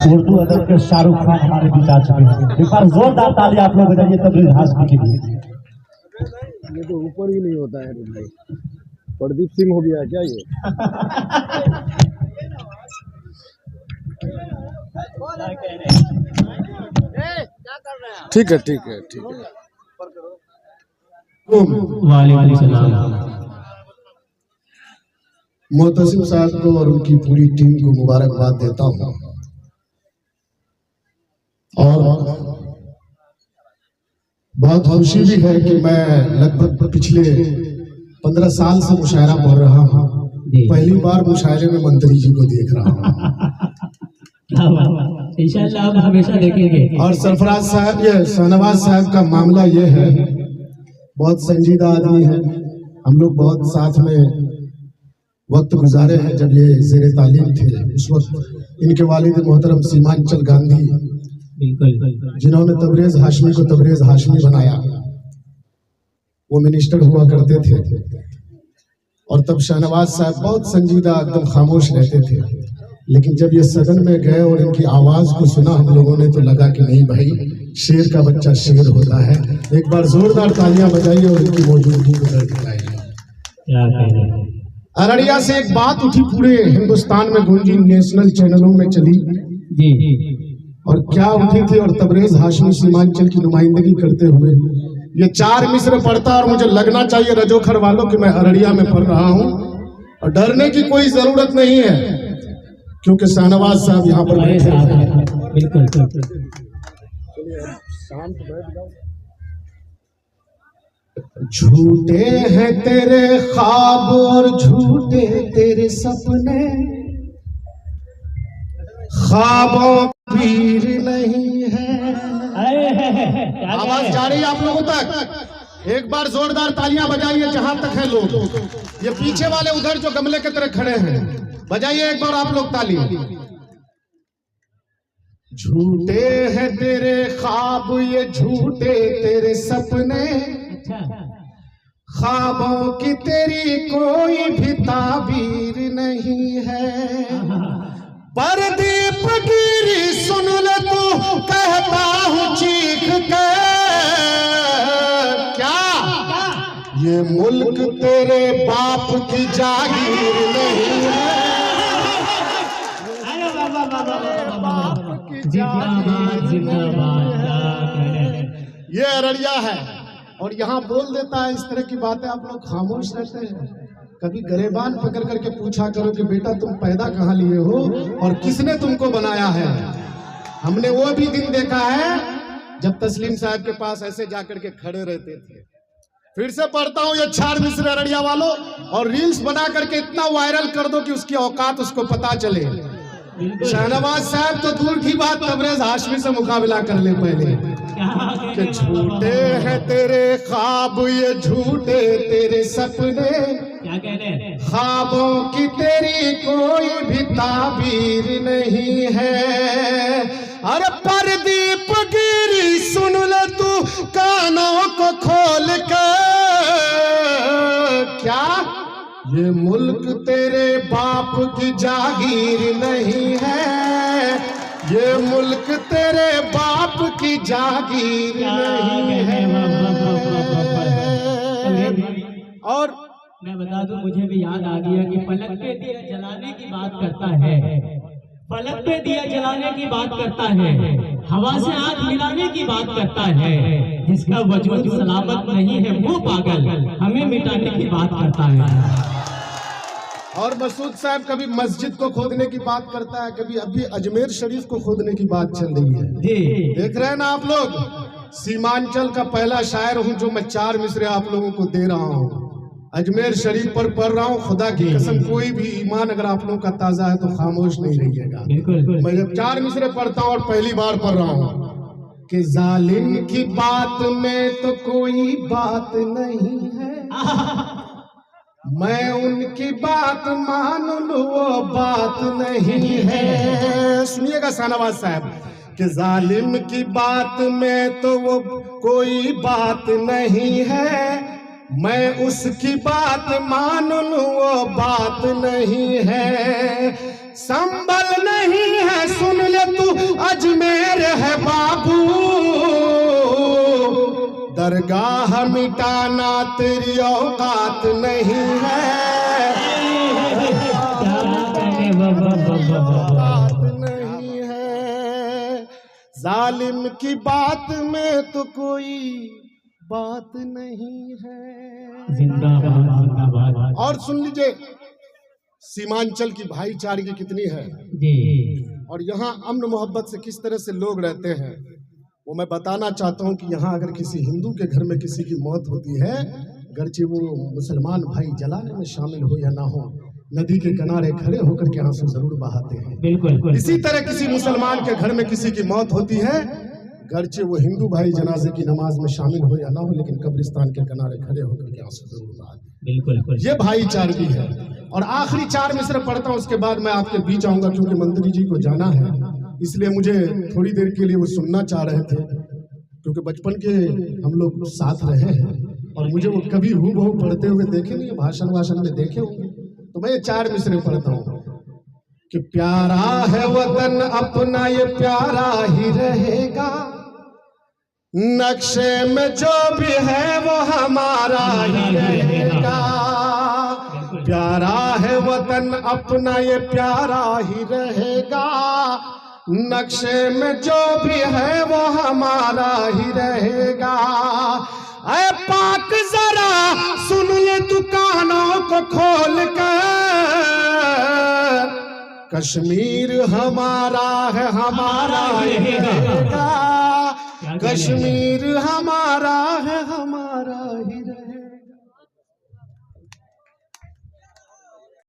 उर्दू अदब के शाहरुख खान हमारे बीच आ चुके हैं। एक बार जोरदार ताली आप लोग बजाइए तबरेज हाशमी के लिए। ये तो ऊपर ही नहीं होता है भाई, प्रदीप सिंह हो गया क्या ये? ठीक है ठीक है ठीक है। वालेकुम सलाम। मोहतसिम साहब को और उनकी पूरी टीम को मुबारकबाद देता हूँ और बहुत खुशी भी है कि मैं लगभग पिछले 15 साल से मुशायरा पढ़ रहा हूँ। पहली बार मुशायरे में मंत्री जी को देख रहा हूँ। इंशाअल्लाह आप हमेशा देखेंगे। और सरफराज साहब, ये शाहनवाज साहब का मामला ये है, बहुत संजीदा आदमी है। हम लोग बहुत साथ में वक्त गुजारे हैं। जब ये ज़ेरे तालीम थे उस वक्त इनके वालिद मोहतरम सीमांचल गांधी, जिन्होंने तबरेज हाशमी को तबरेज हाशमी बनाया, वो मिनिस्टर हुआ करते थे। और तब शाहनवाज साहब बहुत संजीदा एकदम खामोश रहते थे। लेकिन जब ये सदन में गए और इनकी आवाज को सुना हम लोगों ने, तो लगा कि नहीं भाई, शेर का बच्चा शेर होता है। एक बार जोरदार तालियां बजाइए और इनकी मौजूदगी को दर्ज कराइए। अररिया से एक बात उठी, पूरे हिंदुस्तान में गूंजी, नेशनल चैनलों में चली जी। और क्या उठी थी? और तबरेज हाशमी सीमांचल की नुमाइंदगी करते हुए ये 4 मिसर पढ़ता, और मुझे लगना चाहिए रजोखर वालों कि मैं अररिया में पढ़ रहा हूँ। और डरने की कोई जरूरत नहीं है, क्योंकि शाहनवाज साहब यहाँ पर बैठे हैं। बिल्कुल। झूठे हैं तेरे ख्वाब और झूठे तेरे सपने, ख्वाबों पीर नहीं है। आवाज जा रही है आप लोगों तक? एक बार जोरदार तालियां बजाइए जहां तक है लोग। ये पीछे वाले उधर जो गमले की तरह खड़े हैं, बजाइए एक बार आप लोग ताली। झूठे हैं तेरे ख्वाब, ये झूठे तेरे सपने, ख्वाबों की तेरी कोई भी ताबीर नहीं है। परदीप गिरी सुन ले तू, कहता हूँ चीख के, क्या ये मुल्क तेरे बाप की जागीर नहीं है। ये अररिया है और यहाँ बोल देता है इस तरह की बातें। आप लोग खामोश रहते हैं। कभी गरेबान पकड़ करके पूछा करो कि बेटा तुम पैदा कहाँ लिए हो और किसने तुमको बनाया है। हमने वो भी दिन देखा है जब तस्लीम साहब के पास ऐसे जाकर के खड़े रहते थे। फिर से पढ़ता हूँ ये 4 मिसरे अररिया वालों, और रील्स बना करके इतना वायरल कर दो कि उसकी औकात उसको पता चले। शाहनवाज साहब तो दूर की बात, तबरेज हाशमी से मुकाबला कर ले पहले। कि झूठे हैं तेरे ख्वाब, ये झूठे तेरे सपने, ख्वाबों की तेरी कोई भी ताबीर नहीं है। अरे परदीप गिरी सुन ले तू कानों को खोल कर, क्या ये मुल्क तेरे बाप की जागीर नहीं है। ये मुल्क तेरे बाप की जागीर नहीं है। और मैं बता दूं, मुझे भी याद आ गया कि फलक पे दिया जलाने की बात करता है, फलक पे दिया जलाने की बात करता है, हवा से आग मिलाने की बात करता है। जिसका वजूद सलामत नहीं है वो पागल हमें मिटाने की बात करता है। और मसूद साहब कभी मस्जिद को खोदने की बात करता है, कभी अभी अजमेर शरीफ को खोदने की बात चल रही है। देख रहे हैं ना आप लोग। सीमांचल का पहला शायर हूं जो मैं 4 मिसरे आप लोगों को दे रहा हूं। अजमेर शरीफ पर पढ़ रहा हूँ। खुदा की कसम, कोई भी ईमान अगर आप लोगों का ताजा है तो खामोश नहीं रहिएगा। मैं जब 4 मिसरे पढ़ता हूँ और पहली बार पढ़ रहा हूँ कि जालिम की बात में तो कोई बात नहीं है, मैं उनकी बात मान लूं वो बात नहीं है। सुनिएगा शाहनवाज साहब कि जालिम की बात में तो वो कोई बात नहीं है, मैं उसकी बात मान लूं वो बात नहीं है। संभल नहीं है सुन ले तू दरगाह मिटाना तेरी औकात नहीं है, औकात नहीं है। जालिम की बात में तो कोई बात नहीं है। जिंदाबाद जिंदाबाद। और सुन लीजिए सीमांचल की भाईचारगी कितनी है जी। और यहाँ अमन मोहब्बत से किस तरह से लोग रहते हैं, वो मैं बताना चाहता हूँ कि यहाँ अगर किसी हिंदू के घर में किसी की मौत होती है, गर्चे वो मुसलमान भाई जलाने में शामिल हो या ना हो, नदी के किनारे खड़े होकर के आंसू जरूर बहाते हैं। बिल्कुल। इसी तरह किसी मुसलमान के घर में किसी की मौत होती है, गर्चे वो हिंदू भाई जनाजे की नमाज में शामिल हो या ना हो, लेकिन कब्रिस्तान के किनारे खड़े होकर के आंसू जरूर बहाते हैं। बिल्कुल। ये भाईचारगी है। और आखिरी 4 मिसरे पढ़ता हूँ, उसके बाद मैं आपके बीच आऊंगा, क्योंकि मंत्री जी को जाना है, इसलिए मुझे थोड़ी देर के लिए वो सुनना चाह रहे थे, क्योंकि बचपन के हम लोग साथ रहे हैं और मुझे वो कभी हूबहू पढ़ते हुए देखे नहीं, भाषण वाषण में देखे होंगे। तो मैं ये 4 मिसरे पढ़ता हूँ कि प्यारा है वतन अपना, ये प्यारा ही रहेगा, नक्शे में जो भी है वो हमारा ही रहेगा। प्यारा है वतन अपना, ये प्यारा ही रहेगा, नक्शे में जो भी है वो हमारा ही रहेगा। ऐ पाक जरा सुन ले दुकानों को खोल कर, कश्मीर हमारा है, हमारा ही रहेगा, कश्मीर हमारा है,